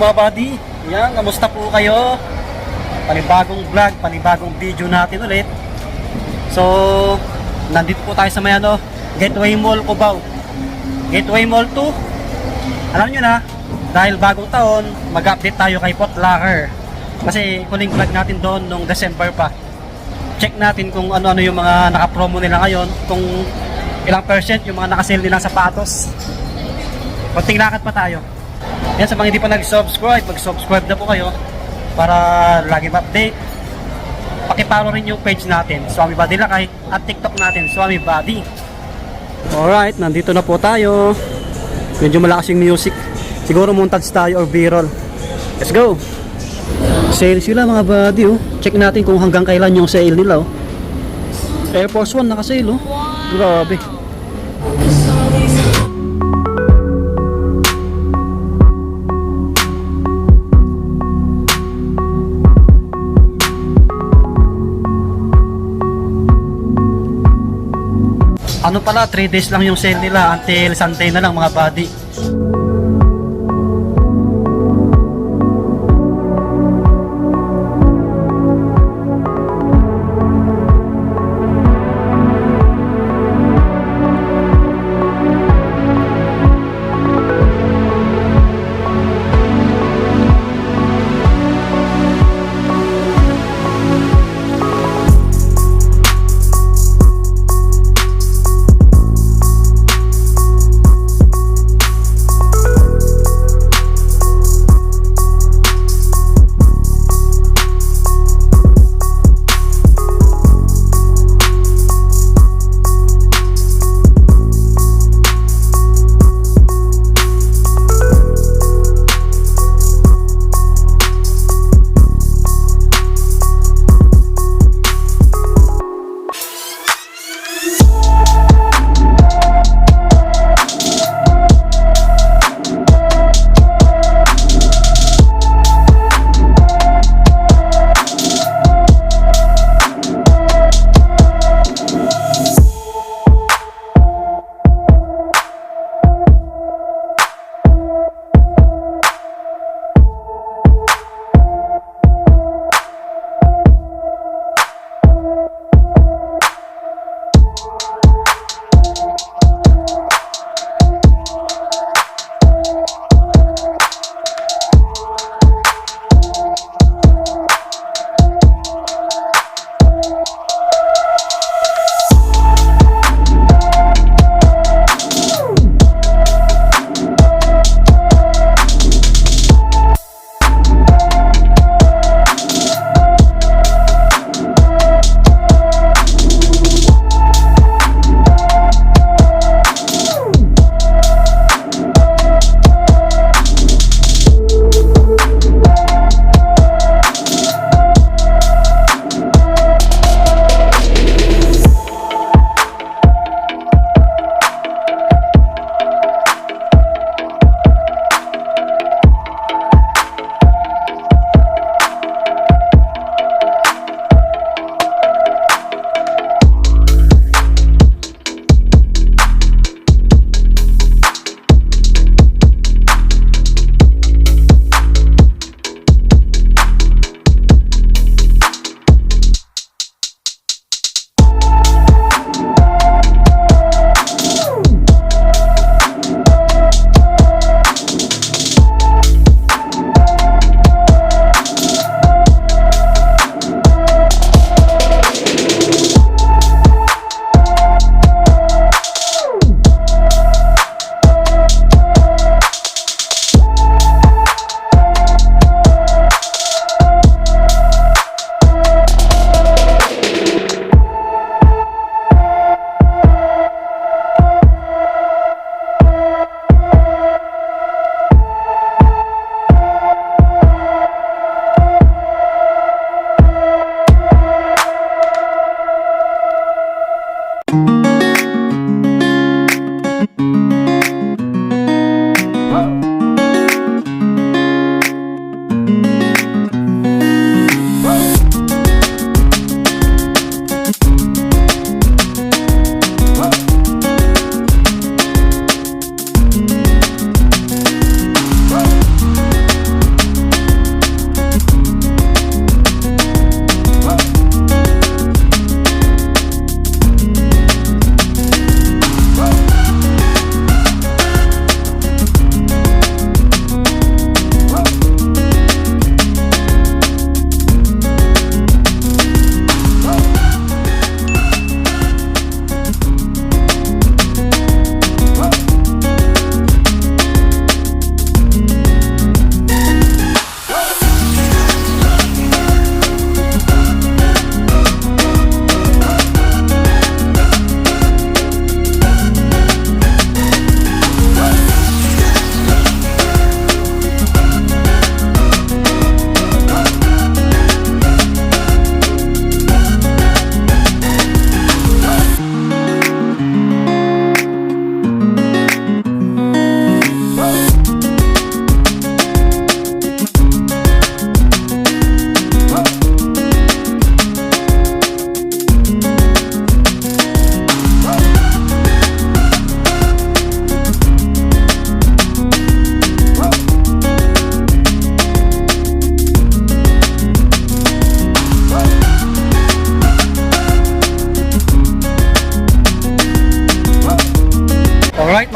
mga buddy. Yan, kamusta po kayo? Panibagong vlog, panibagong video natin ulit. So, nandito po tayo sa may Gateway Mall, Cubao. Gateway Mall 2. Alam nyo na, dahil bagong taon, mag-update tayo kay Foot Locker. Kasi huling vlog natin doon nung December pa. Check natin kung ano-ano yung mga naka-promo nila ngayon, kung ilang percent yung mga naka-sale nilang sapatos. Konting lakad pa tayo. Yan, sa mga hindi pa nag-subscribe, mag-subscribe na po kayo para lagi ma-update. Pakiparo rin yung page natin, Swami Buddy Lakay, at TikTok natin, Swami Buddy. Alright, nandito na po tayo. Medyo malakas yung music. Siguro montage tayo or b-roll. Let's go! Sale sila mga buddy, oh. Check natin kung hanggang kailan yung sale nila, oh. Air Force 1 naka-sale, oh. Grabe. Ano pala, 3 days lang yung sale nila until Sunday na lang mga buddy.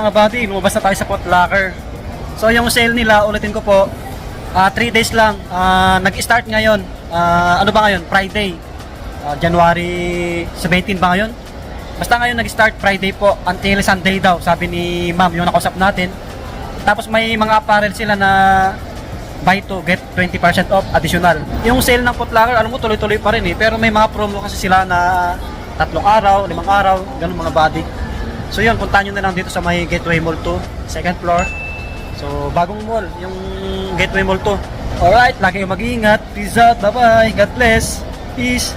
mga buddy, lumabas na tayo sa Foot Locker. So yung sale nila, ulitin ko po, 3 days lang. Nag-start ngayon. Ano ba ngayon? Friday. January 17 ba ngayon? Basta ngayon nag-start Friday po until Sunday daw, sabi ni ma'am yung nakausap natin. Tapos may mga apparel sila na buy to get 20% off additional. Yung sale ng Foot Locker, alam mo tuloy-tuloy pa rin eh. Pero may mga promo kasi sila na 3 araw, 5 araw, ganun mga body. So yun, puntahan nyo na lang dito sa may Gateway Mall 2, second floor. So bagong mall, yung Gateway Mall 2. Alright, lagi kayong mag-iingat. Peace out, bye bye, God bless, peace.